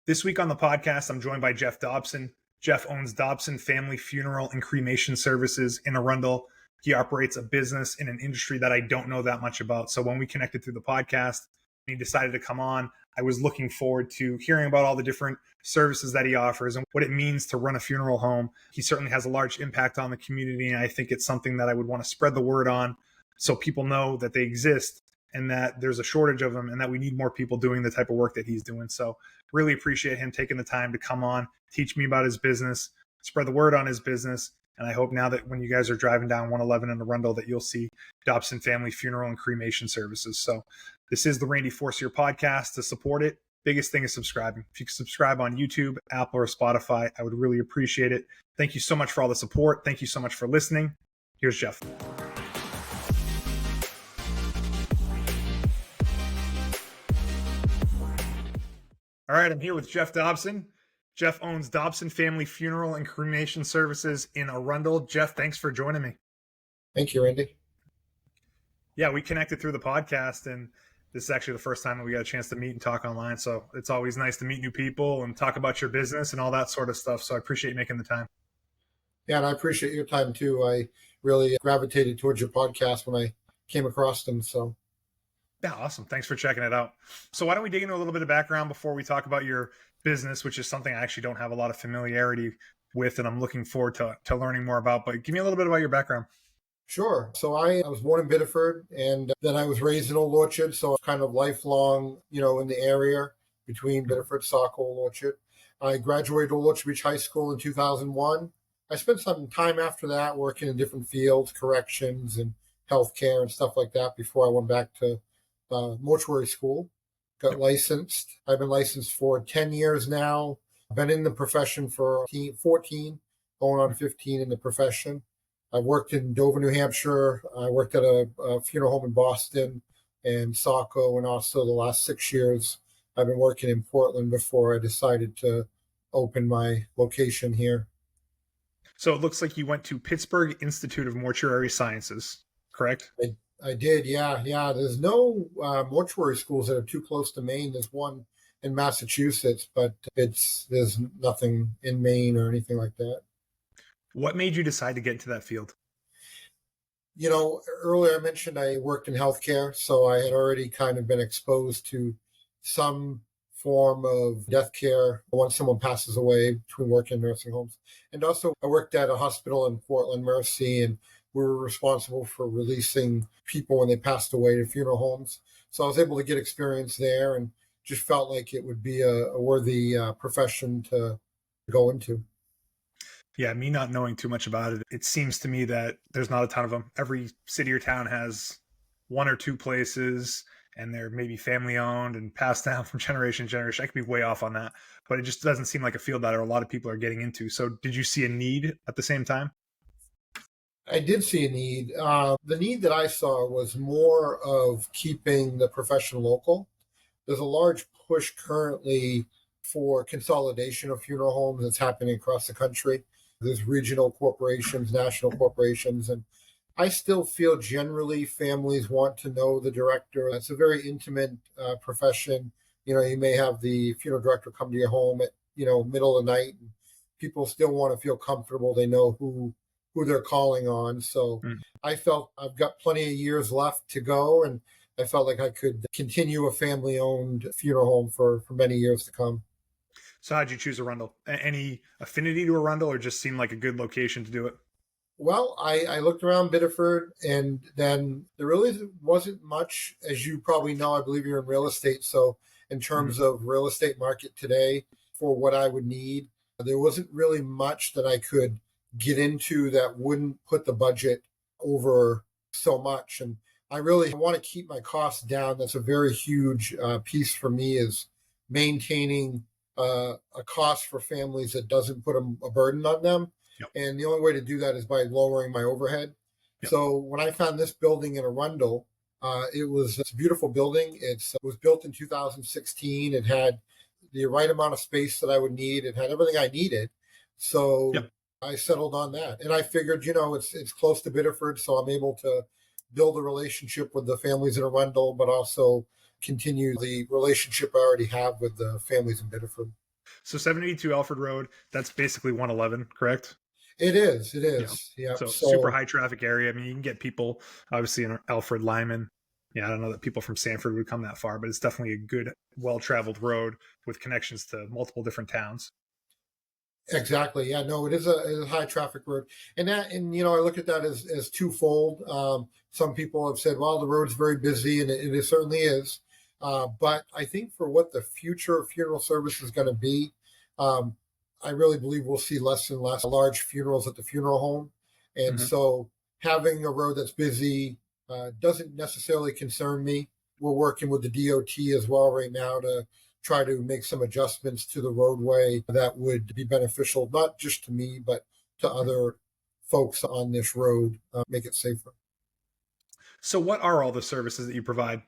This week on the podcast, I'm joined by Jeff Dobson. Jeff owns Dobson Family Funeral and Cremation Services in Arundel. He operates a business in an industry that I don't know that much about. So when we connected through the podcast, he decided to come on. I was looking forward to hearing about all the different services that he offers and what it means to run a funeral home. He certainly has a large impact on the community, and I think it's something that I would want to spread the word on so people know that they exist and that there's a shortage of them and that we need more people doing the type of work that he's doing. So really appreciate him taking the time to come on, teach me about his business, spread the word on his business. And I hope now that when you guys are driving down 111 in Arundel that you'll see Dobson Family Funeral and Cremation Services. So this is the Randy Forcier Podcast. To support it, biggest thing is subscribing. If you can subscribe on YouTube, Apple, or Spotify, I would really appreciate it. Thank you so much for all the support. Thank you so much for listening. Here's Jeff. All right, I'm here with Jeff Dobson. Jeff owns Dobson Family Funeral and Cremation Services in Arundel. Jeff, thanks for joining me. Thank you, Randy. Yeah, we connected through the podcast, and this is actually the first time that we got a chance to meet and talk online. So it's always nice to meet new people and talk about your business and all that sort of stuff. So I appreciate you making the time. Yeah, and I appreciate your time too. I really gravitated towards your podcast when I came across them. So yeah, awesome. Thanks for checking it out. So why don't we dig into a little bit of background before we talk about your business, which is something I actually don't have a lot of familiarity with, and I'm looking forward to learning more about. But give me a little bit about your background. Sure. So I was born in Biddeford, and then I was raised in Old Orchard. So kind of lifelong, in the area between Biddeford, Saco, Old Orchard. I graduated Old Orchard Beach High School in 2001. I spent some time after that working in different fields, corrections and healthcare and stuff like that before I went back to mortuary school. Got licensed. I've been licensed for 10 years now. I've been in the profession for 14, going on 15 in the profession. I've worked in Dover, New Hampshire. I worked at a funeral home in Boston and Saco, and also the last 6 years I've been working in Portland before I decided to open my location here. So it looks like you went to Pittsburgh Institute of Mortuary Sciences, correct? I did, yeah. There's no mortuary schools that are too close to Maine. There's one in Massachusetts, but there's nothing in Maine or anything like that. What made you decide to get into that field? Earlier I mentioned I worked in healthcare, so I had already kind of been exposed to some form of death care once someone passes away between working in nursing homes. And also I worked at a hospital in Portland, Mercy, and we were responsible for releasing people when they passed away to funeral homes. So I was able to get experience there and just felt like it would be a worthy profession to go into. Yeah, me not knowing too much about it, it seems to me that there's not a ton of them. Every city or town has one or two places, and they're maybe family owned and passed down from generation to generation. I could be way off on that, but it just doesn't seem like a field that a lot of people are getting into. So did you see a need at the same time? I did see a need. The need that I saw was more of keeping the profession local. There's a large push currently for consolidation of funeral homes that's happening across the country. There's regional corporations, national corporations, and I still feel generally families want to know the director. It's a very intimate profession. You may have the funeral director come to your home at, middle of the night, and people still want to feel comfortable. They know who they're calling on. So I felt I've got plenty of years left to go, and I felt like I could continue a family-owned funeral home for many years to come. So how'd you choose Arundel? Any affinity to Arundel, or just seemed like a good location to do it? Well, I looked around Biddeford, and then there really wasn't much, as you probably know. I believe you're in real estate. So in terms of real estate market today, for what I would need, there wasn't really much that I could get into that wouldn't put the budget over so much. And I want to keep my costs down. That's a very huge piece for me, is maintaining a cost for families that doesn't put a burden on them. Yep. And the only way to do that is by lowering my overhead. Yep. So when I found this building in Arundel, it's a beautiful building. It was built in 2016. It had the right amount of space that I would need. It had everything I needed. So yep. I settled on that. And I figured, it's close to Biddeford, so I'm able to build a relationship with the families in Arundel, but also continue the relationship I already have with the families in Biddeford. So 782 Alfred Road, that's basically 111, correct? It is. It Yeah. is. Yeah. So super So high traffic area. I mean, you can get people obviously in Alfred, Lyman. Yeah, I don't know that people from Sanford would come that far, but it's definitely a good, well-traveled road with connections to multiple different towns. exactly. Yeah. No, it is a high traffic road, and I look at that as twofold. Some people have said, well, the road's very busy, and it certainly is. But I think for what the future of funeral service is going to be, um, I really believe we'll see less and less large funerals at the funeral home. And Mm-hmm. so having a road that's busy doesn't necessarily concern me. We're working with the DOT as well right now to try to make some adjustments to the roadway that would be beneficial, not just to me, but to other folks on this road, make it safer. So what are all the services that you provide?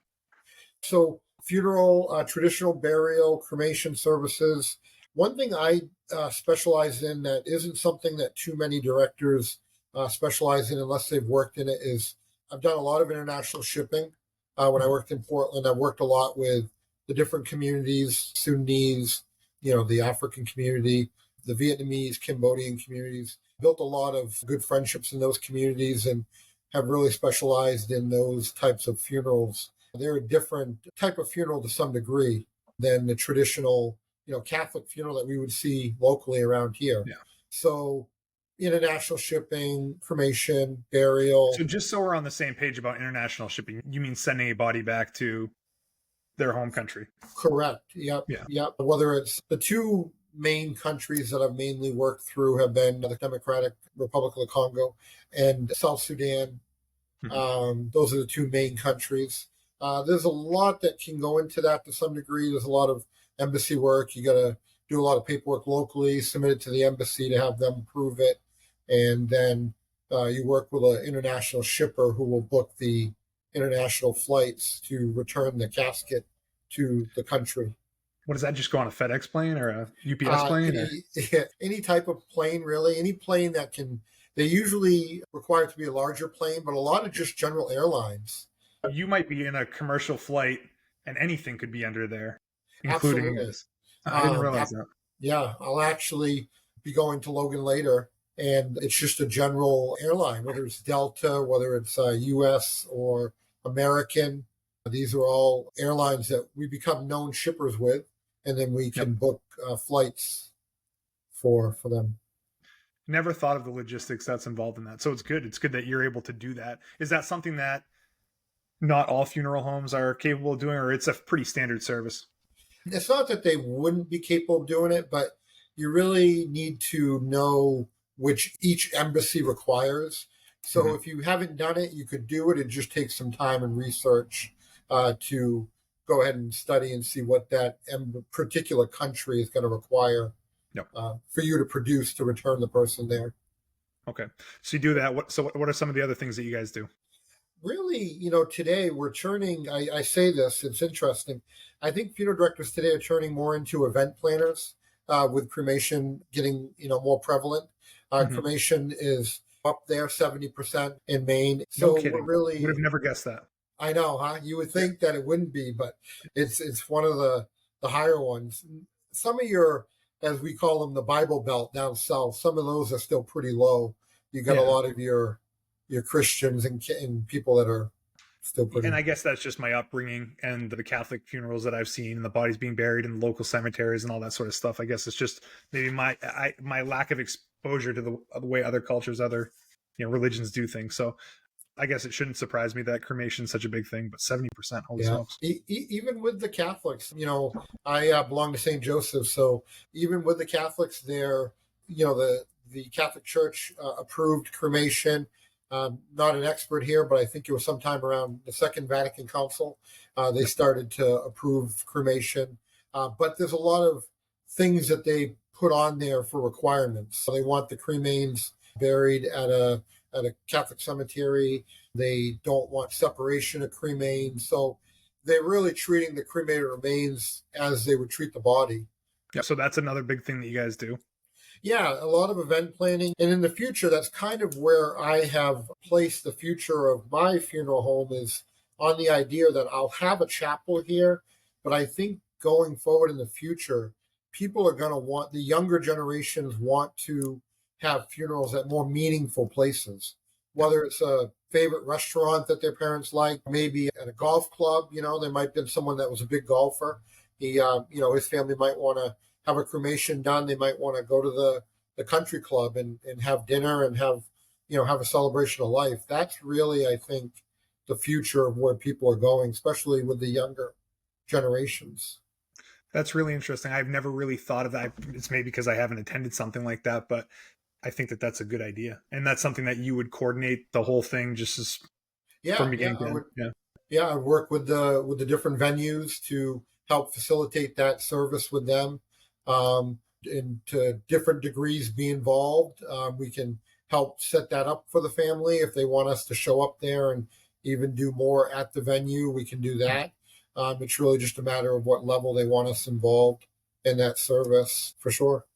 So, funeral, traditional burial, cremation services. One thing I specialize in that isn't something that too many directors specialize in unless they've worked in it is I've done a lot of international shipping. When I worked in Portland, I worked a lot with the different communities, Sudanese, the African community, the Vietnamese, Cambodian communities. Built a lot of good friendships in those communities and have really specialized in those types of funerals. They're a different type of funeral to some degree than the traditional, Catholic funeral that we would see locally around here. Yeah. So, international shipping, cremation, burial. So just so we're on the same page about international shipping, you mean sending a body back to their home country? Correct. Yep. Yeah. Yep. Whether it's the two main countries that I've mainly worked through have been the Democratic Republic of the Congo and South Sudan. Those are the two main countries. There's a lot that can go into that to some degree. There's a lot of embassy work. You got to do a lot of paperwork locally, submit it to the embassy to have them approve it. And then you work with an international shipper who will book the international flights to return the casket to the country. What does that just go on a FedEx plane or a UPS plane? Any type of plane, really. Any plane that can. They usually require it to be a larger plane, but a lot of just general airlines. You might be in a commercial flight and anything could be under there, including Absolutely. this. I didn't That, realize that. yeah, I'll actually be going to Logan later, and it's just a general airline, whether it's Delta, whether it's U.S. or American. These are all airlines that we become known shippers with, and then we can book flights for them. Never thought of the logistics that's involved in that. So it's good. It's good that you're able to do that. Is that something that not all funeral homes are capable of doing, or it's a pretty standard service? It's not that they wouldn't be capable of doing it, but you really need to know which each embassy requires. So if you haven't done it, you could do it. It just takes some time and research to go ahead and study and see what that particular country is going to require for you to produce to return the person there. Okay. So you do that. What are some of the other things that you guys do? Really, today we're turning, I say this, it's interesting. I think funeral directors today are turning more into event planners with cremation getting, more prevalent. Cremation is up there 70% in Maine. So No kidding. we're really, Would have never guessed that. I know, huh? You would think that it wouldn't be, but it's one of the higher ones. Some of your, as we call them, the Bible Belt down south, some of those are still pretty low. You got a lot of your Christians and people that are still pretty. And I guess that's just my upbringing and the Catholic funerals that I've seen and the bodies being buried in the local cemeteries and all that sort of stuff. I guess it's just maybe my lack of exposure to the way other cultures, other religions do things. So I guess it shouldn't surprise me that cremation is such a big thing, but 70%, holy smokes. Even with the Catholics, I belong to St. Joseph. So even with the Catholics there, the Catholic Church approved cremation. Not an expert here, but I think it was sometime around the Second Vatican Council. They started to approve cremation. But there's a lot of things that they put on there for requirements. So they want the cremains buried at a Catholic cemetery. They don't want separation of cremains. So they're really treating the cremated remains as they would treat the body. Yeah. So that's another big thing that you guys do. Yeah, a lot of event planning. And in the future, that's kind of where I have placed the future of my funeral home is on the idea that I'll have a chapel here. But I think going forward in the future, people are going to want, the younger generations want to have funerals at more meaningful places, whether it's a favorite restaurant that their parents like, maybe at a golf club. There might have been someone that was a big golfer. His family might want to have a cremation done. They might want to go to the country club and have dinner and have a celebration of life. That's really, I think, the future of where people are going, especially with the younger generations. That's really interesting. I've never really thought of that. It's maybe because I haven't attended something like that, but I think that that's a good idea. And that's something that you would coordinate the whole thing just as from beginning to end. I work with the different venues to help facilitate that service with them. And to different degrees be involved. We can help set that up for the family. If they want us to show up there and even do more at the venue, we can do that. It's really just a matter of what level they want us involved in that service, for sure.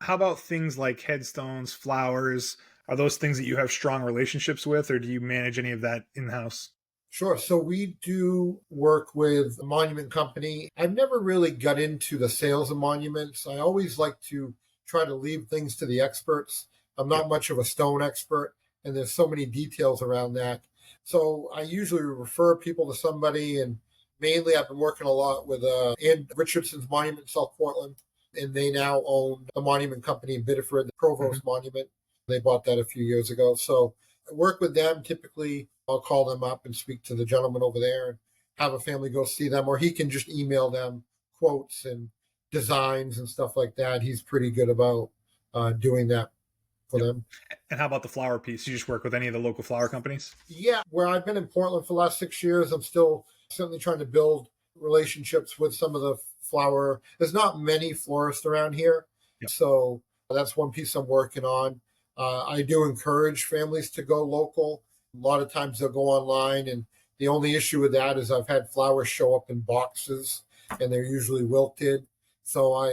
How about things like headstones, flowers? Are those things that you have strong relationships with, or do you manage any of that in-house? Sure. So we do work with a monument company. I've never really got into the sales of monuments. I always like to try to leave things to the experts. I'm not much of a stone expert, and there's so many details around that. So I usually refer people to somebody, and mainly I've been working a lot with Ann Richardson's Monument in South Portland, and they now own a monument company in Biddeford, the Provost Monument. They bought that a few years ago. So I work with them. Typically, I'll call them up and speak to the gentleman over there and have a family go see them, or he can just email them quotes and designs and stuff like that. He's pretty good about doing that for them. And how about the flower piece? You just work with any of the local flower companies? Yeah, where I've been in Portland for the last 6 years, I'm still certainly trying to build relationships with some of the flower. There's not many florists around here. Yep. So that's one piece I'm working on. I do encourage families to go local. A lot of times they'll go online, and the only issue with that is I've had flowers show up in boxes, and they're usually wilted. So I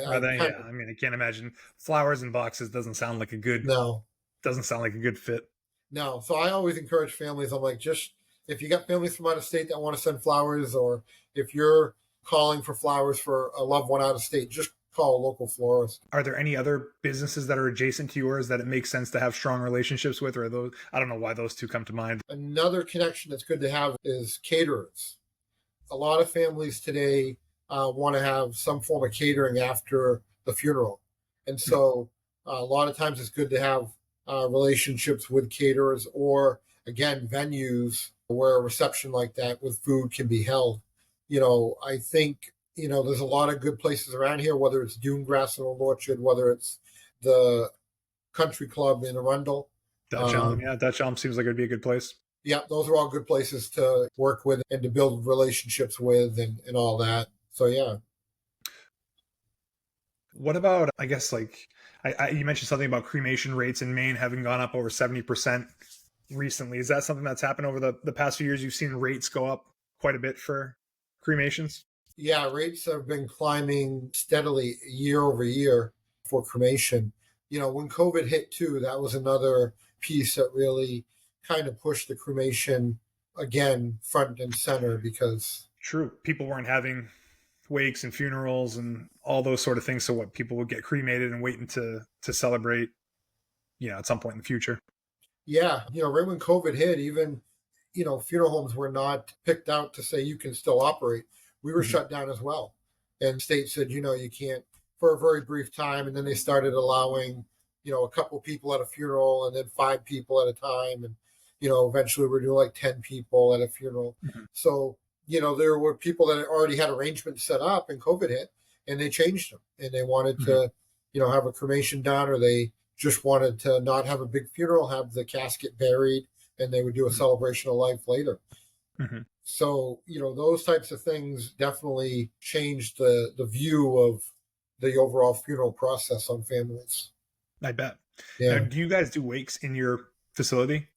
can't imagine flowers in boxes doesn't sound like a good fit. No. So I always encourage families. I'm like, just if you got families from out of state that want to send flowers, or if you're calling for flowers for a loved one out of state, just call a local florist. Are there any other businesses that are adjacent to yours that it makes sense to have strong relationships with, or are those? I don't know why those two come to mind. Another connection that's good to have is caterers. A lot of families today want to have some form of catering after the funeral. And so a lot of times it's good to have relationships with caterers, or, again, venues where a reception like that with food can be held. I think, there's a lot of good places around here, whether it's Dunegrass in Old Orchard, whether it's the country club in Arundel. Dutch Elm seems like it'd be a good place. Yeah, those are all good places to work with and to build relationships with and all that. So, yeah. What about, I guess, like, you mentioned something about cremation rates in Maine having gone up over 70% recently. Is that something that's happened over the past few years? You've seen rates go up quite a bit for cremations? Yeah, rates have been climbing steadily year over year for cremation. When COVID hit too, that was another piece that really kind of pushed the cremation again front and center, because people weren't having wakes and funerals and all those sort of things. So what, people would get cremated and waiting to celebrate, at some point in the future. Yeah. Right when COVID hit, even, funeral homes were not picked out to say you can still operate. We were shut down as well. And state said, you can't, for a very brief time. And then they started allowing, a couple people at a funeral, and then 5 people at a time. And, eventually we're doing like 10 people at a funeral. So, there were people that already had arrangements set up, and COVID hit, and they changed them, and they wanted to, have a cremation done, or they just wanted to not have a big funeral, have the casket buried, and they would do a celebration of life later. So, those types of things definitely changed the view of the overall funeral process on families. I bet. Yeah. Now, do you guys do wakes in your facility?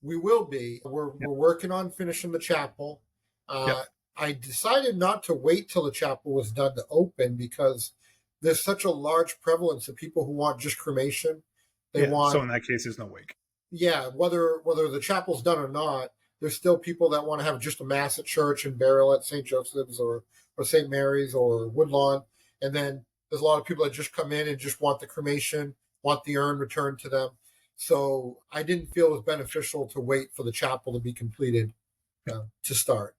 We will be. We're working on finishing the chapel. I decided not to wait till the chapel was done to open, because there's such a large prevalence of people who want just cremation. So in that case, there's no wake. Yeah, whether the chapel's done or not, there's still people that want to have just a mass at church and burial at St. Joseph's or St. Mary's or Woodlawn. And then there's a lot of people that just come in and just want the cremation, want the urn returned to them. So I didn't feel it was beneficial to wait for the chapel to be completed to start.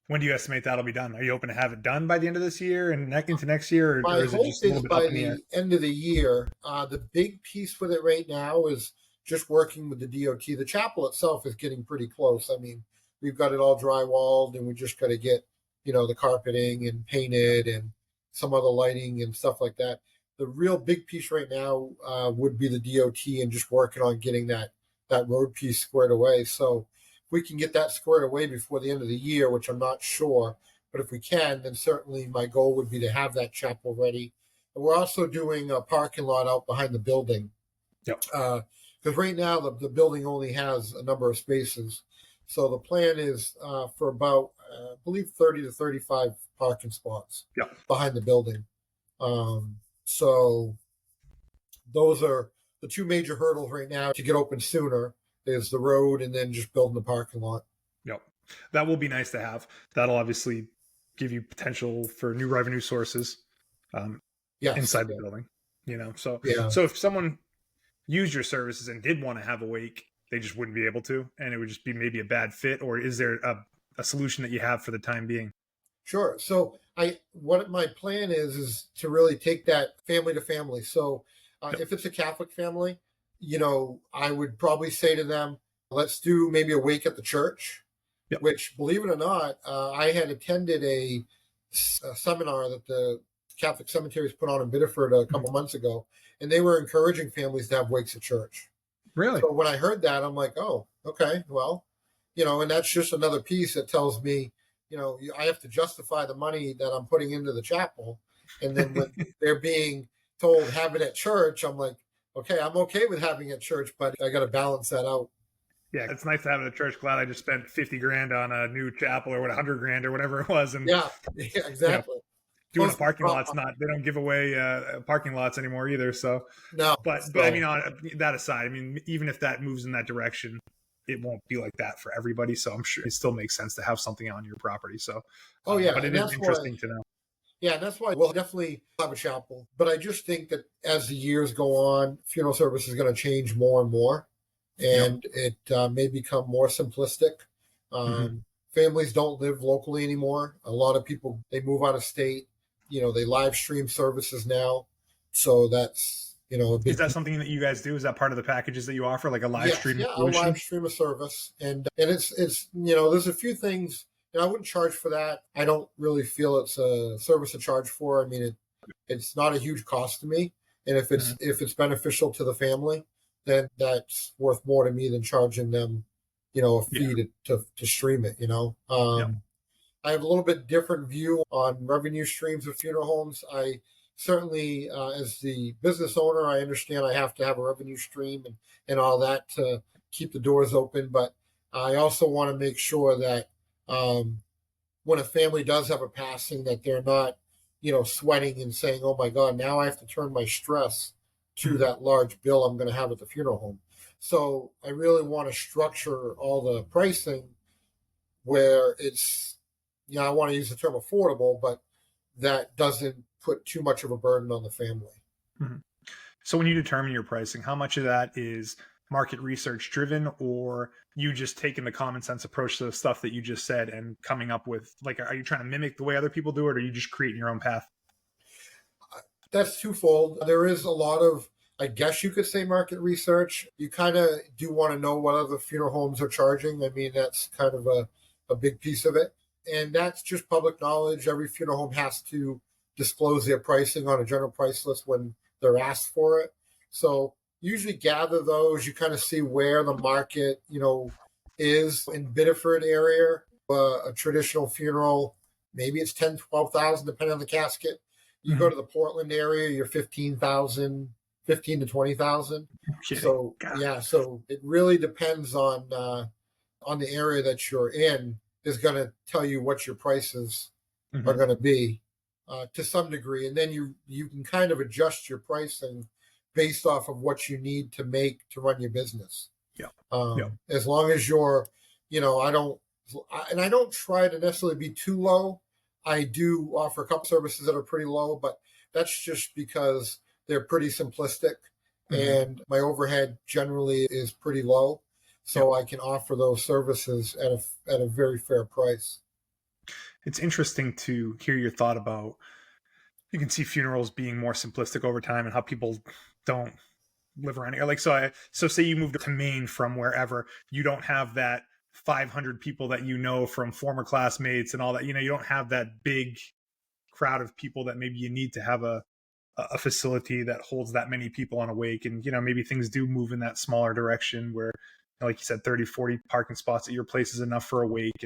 When do you estimate that'll be done? Are you hoping to have it done by the end of this year and into next year, My or is it hope just a is little bit up by in the air? the end of the year. The big piece with it right now is just working with the DOT. The chapel itself is getting pretty close. I mean, we've got it all drywalled, and we just got to get, the carpeting and painted and some other lighting and stuff like that. The real big piece right now would be the DOT and just working on getting that road piece squared away. So if we can get that squared away before the end of the year, which I'm not sure, but if we can, then certainly my goal would be to have that chapel ready. And we're also doing a parking lot out behind the building. Yep. Because right now the building only has a number of spaces. So the plan is for about, I believe, 30 to 35 parking spots behind the building. So those are the two major hurdles right now to get open sooner is the road and then just building the parking lot. Yep. That will be nice to have. That'll obviously give you potential for new revenue sources inside the building. So if someone used your services and did want to have a wake, they just wouldn't be able to, and it would just be maybe a bad fit, or is there a solution that you have for the time being? Sure. So what my plan is to really take that family to family. So if it's a Catholic family, I would probably say to them, let's do maybe a wake at the church, which, believe it or not, I had attended a seminar that the Catholic cemeteries put on in Biddeford a couple months ago, and they were encouraging families to have wakes at church. Really? So when I heard that, I'm like, oh, okay, well, and that's just another piece that tells me, I have to justify the money that I'm putting into the chapel. And then when they're being told have it at church, I'm like, okay, I'm okay with having it at church, but I got to balance that out. Yeah, it's nice to have it at church. Glad I just spent 50 grand on a new chapel or 100 grand or whatever it was. And yeah, exactly. Doing a parking lot's they don't give away parking lots anymore either. So no, but I mean, that aside, I mean, even if that moves in that direction, it won't be like that for everybody. So I'm sure it still makes sense to have something on your property. So, but it is interesting to know. Yeah, that's why we'll definitely have a chapel. But I just think that as the years go on, funeral service is going to change more and more, and it may become more simplistic. Families don't live locally anymore. A lot of people, they move out of state. They live stream services now. So that's, is that something that you guys do? Is that part of the packages that you offer, like a live stream? Yeah, a live stream of service. And it's there's a few things, I wouldn't charge for that. I don't really feel it's a service to charge for. I mean, it's not a huge cost to me. And if it's beneficial to the family, then that's worth more to me than charging them, a fee to stream it, I have a little bit different view on revenue streams of funeral homes. I certainly, as the business owner, I understand I have to have a revenue stream and all that to keep the doors open. But I also want to make sure that when a family does have a passing, that they're not, sweating and saying, oh my God, now I have to turn my stress to that large bill I'm going to have at the funeral home. So I really want to structure all the pricing where it's, I want to use the term affordable, but that doesn't put too much of a burden on the family. Mm-hmm. So when you determine your pricing, how much of that is market research driven, or you just taking the common sense approach to the stuff that you just said and coming up with, like, are you trying to mimic the way other people do it, or are you just creating your own path? That's twofold. There is a lot of, I guess you could say, market research. You kind of do want to know what other funeral homes are charging. I mean, that's kind of a big piece of it. And that's just public knowledge. Every funeral home has to disclose their pricing on a general price list when they're asked for it. So usually gather those. You kind of see where the market, is in Biddeford area. A traditional funeral, maybe it's 10, 12,000, depending on the casket. You go to the Portland area, you're 15,000, 15 to 20,000. So so it really depends on the area that you're in. Is going to tell you what your prices are going to be to some degree. And then you can kind of adjust your pricing based off of what you need to make to run your business. As long as you're, I don't try to necessarily be too low. I do offer a couple services that are pretty low, but That's just because they're pretty simplistic Hmm. and my overhead generally is pretty low. Yep. So I can offer those services at a very fair price. It's interesting to hear your thought about, you can see funerals being more simplistic over time and how people don't live around here. Like, so say you moved to Maine from wherever, you don't have that 500 people that you know from former classmates and all that. You don't have that big crowd of people that maybe you need to have a facility that holds that many people on a wake. And, maybe things do move in that smaller direction where, like you said, 30, 40 parking spots at your place is enough for a wake,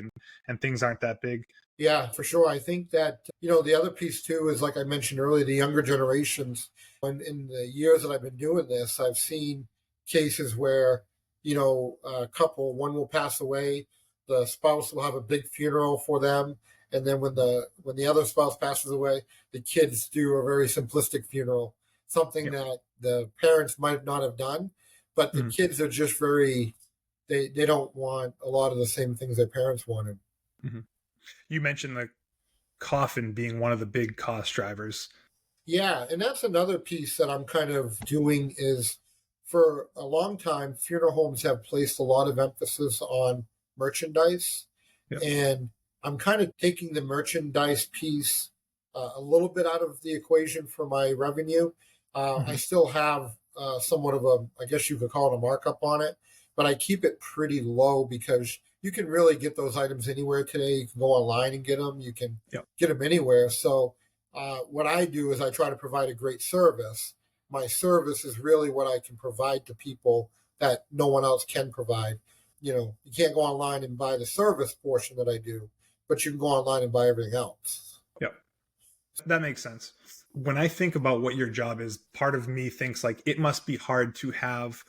and things aren't that big. Yeah, for sure. I think that, the other piece too is, like I mentioned earlier, the younger generations. And in the years that I've been doing this, I've seen cases where, a couple, one will pass away, the spouse will have a big funeral for them. And then when the other spouse passes away, the kids do a very simplistic funeral, something Yep. that the parents might not have done, but the Mhm. kids are just they don't want a lot of the same things their parents wanted. Mhm. You mentioned the coffin being one of the big cost drivers. Yeah, and that's another piece that I'm kind of doing is, for a long time, funeral homes have placed a lot of emphasis on merchandise. Yep. And I'm kind of taking the merchandise piece a little bit out of the equation for my revenue. I Mhm. still have somewhat of I guess you could call it a markup on it, but I keep it pretty low because you can really get those items anywhere today. You can go online and get them. You can Yep. get them anywhere. So what I do is I try to provide a great service. My service is really what I can provide to people that no one else can provide. You can't go online and buy the service portion that I do, but you can go online and buy everything else. Yep. That makes sense. When I think about what your job is, part of me thinks like it must be hard to have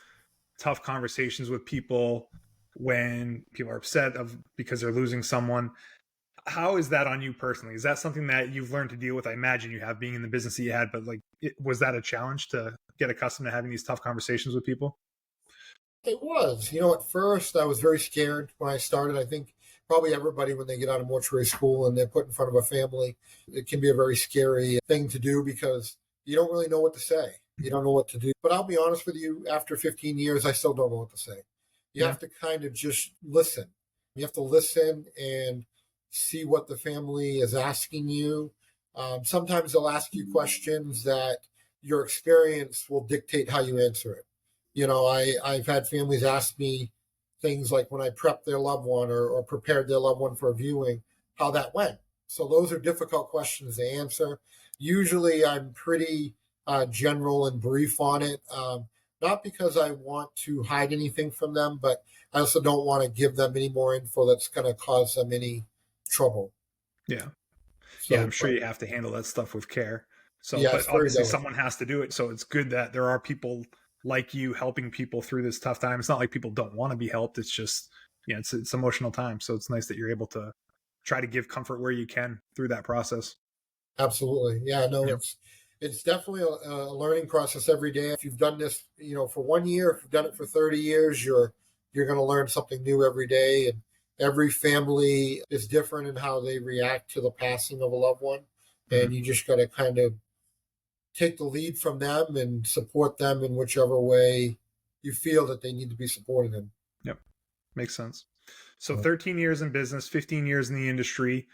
tough conversations with people when people are upset because they're losing someone. How is that on you personally? Is that something that you've learned to deal with? I imagine you have, being in the business that you had, but like, was that a challenge to get accustomed to having these tough conversations with people? It was. At first I was very scared when I started. I think probably everybody, when they get out of mortuary school and they're put in front of a family, it can be a very scary thing to do because you don't really know what to say. You don't know what to do. But I'll be honest with you, after 15 years, I still don't know what to say. You Yeah. have to kind of just listen. You have to listen and see what the family is asking you. Sometimes they'll ask you questions that your experience will dictate how you answer it. I've had families ask me things like when I prepped their loved one or prepared their loved one for a viewing, how that went. So those are difficult questions to answer. Usually I'm pretty general and brief on it, not because I want to hide anything from them, but I also don't want to give them any more info that's going to cause them any trouble. Yeah. Yeah. I'm So, sure but you have to handle that stuff with care. So, yeah, but it's very obviously delicate. someone has to do it. So it's good that there are people like you helping people through this tough time. It's not like people don't want to be helped. It's just, it's emotional time. So it's nice that you're able to try to give comfort where you can through that process. Absolutely. Yeah, no, Yep. it's definitely a learning process every day. If you've done this, for 1 year, if you've done it for 30 years, you're going to learn something new every day. And every family is different in how they react to the passing of a loved one. Hmm. And you just got to kind of take the lead from them and support them in whichever way you feel that they need to be supported in. Yep. Makes sense. So So, 13 years in business, 15 years in the industry.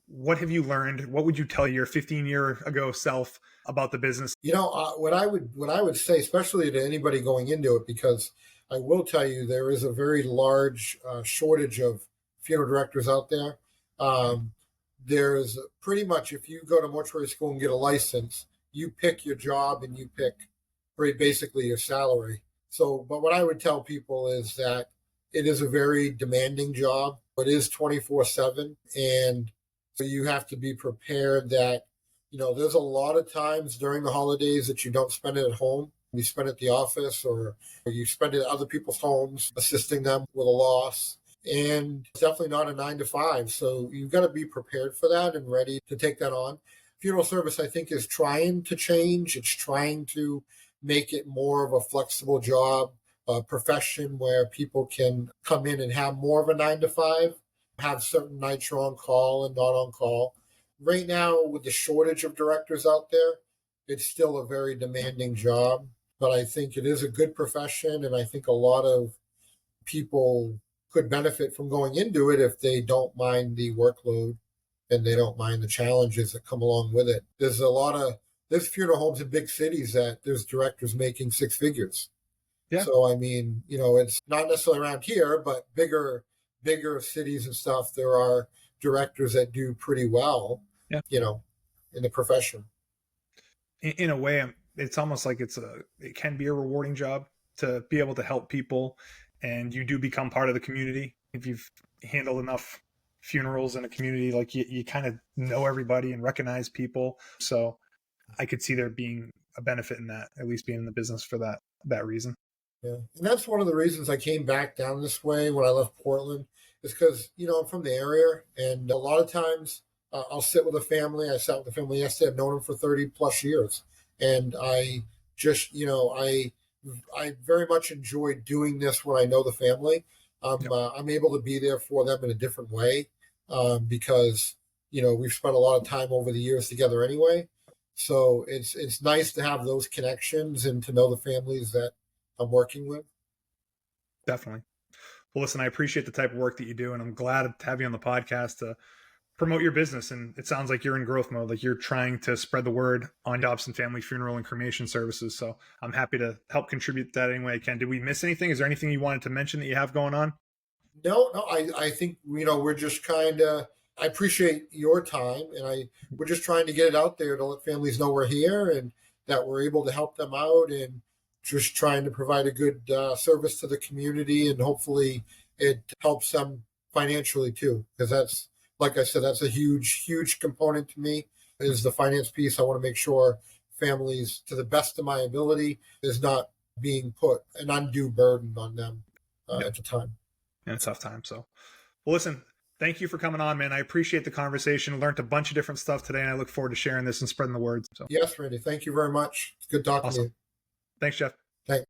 What have you learned? What would you tell your 15-year ago self about the business? what I would say, especially to anybody going into it, because I will tell you there is a very large shortage of funeral directors out there. Um, there's pretty much, if you go to mortuary school and get a license, you pick your job and you pick very basically your salary. So, but what I would tell people is that it is a very demanding job. It is 24/7, and so you have to be prepared that there's a lot of times during the holidays that you don't spend it at home. You spend it at the office, or you spend it at other people's homes, assisting them with a loss. And it's definitely not a 9 to 5. So you've got to be prepared for that and ready to take that on. Funeral service, I think, is trying to change. It's trying to make it more of a flexible job, a profession where people can come in and have more of a 9 to 5, have certain nights you're on call and not on call. right now, with the shortage of directors out there, it's still a very demanding job. But I think it is a good profession, and I think a lot of people could benefit from going into it if they don't mind the workload and they don't mind the challenges that come along with it. There's funeral homes in big cities that there's directors making six figures. Yeah. So I mean, it's not necessarily around here, but bigger cities and stuff, there are directors that do pretty well, Yeah. In the profession. In a way, it's almost like it can be a rewarding job to be able to help people, and you do become part of the community. If you've handled enough funerals in a community, like you kind of know everybody and recognize people. So I could see there being a benefit in that, at least being in the business for that reason. Yeah. And that's one of the reasons I came back down this way when I left Portland, is because, I'm from the area, and a lot of times I'll sit with a family. I sat with a family yesterday. I've known them for 30 plus years. And I just, I very much enjoy doing this when I know the family. I'm able to be there for them in a different way because, we've spent a lot of time over the years together anyway. So it's nice to have those connections and to know the families that I'm working with. Definitely. Well, listen, I appreciate the type of work that you do, and I'm glad to have you on the podcast to promote your business. And it sounds like you're in growth mode, like you're trying to spread the word on Dobson Family Funeral and Cremation Services. So I'm happy to help contribute that any way I can. Did we miss anything? Is there anything you wanted to mention that you have going on? No, I think, we're just I appreciate your time, and we're just trying to get it out there to let families know we're here and that we're able to help them out, and just trying to provide a good service to the community, and hopefully it helps them financially too. Because that's, like I said, that's a huge, huge component to me, is the finance piece. I want to make sure families, to the best of my ability, is not being put an undue burden on them at the time. In a tough time. So, well, listen, thank you for coming on, man. I appreciate the conversation. Learned a bunch of different stuff today, and I look forward to sharing this and spreading the word. So, yes, Randy, thank you very much. It's good talking to you. Thanks, Jeff. Thanks.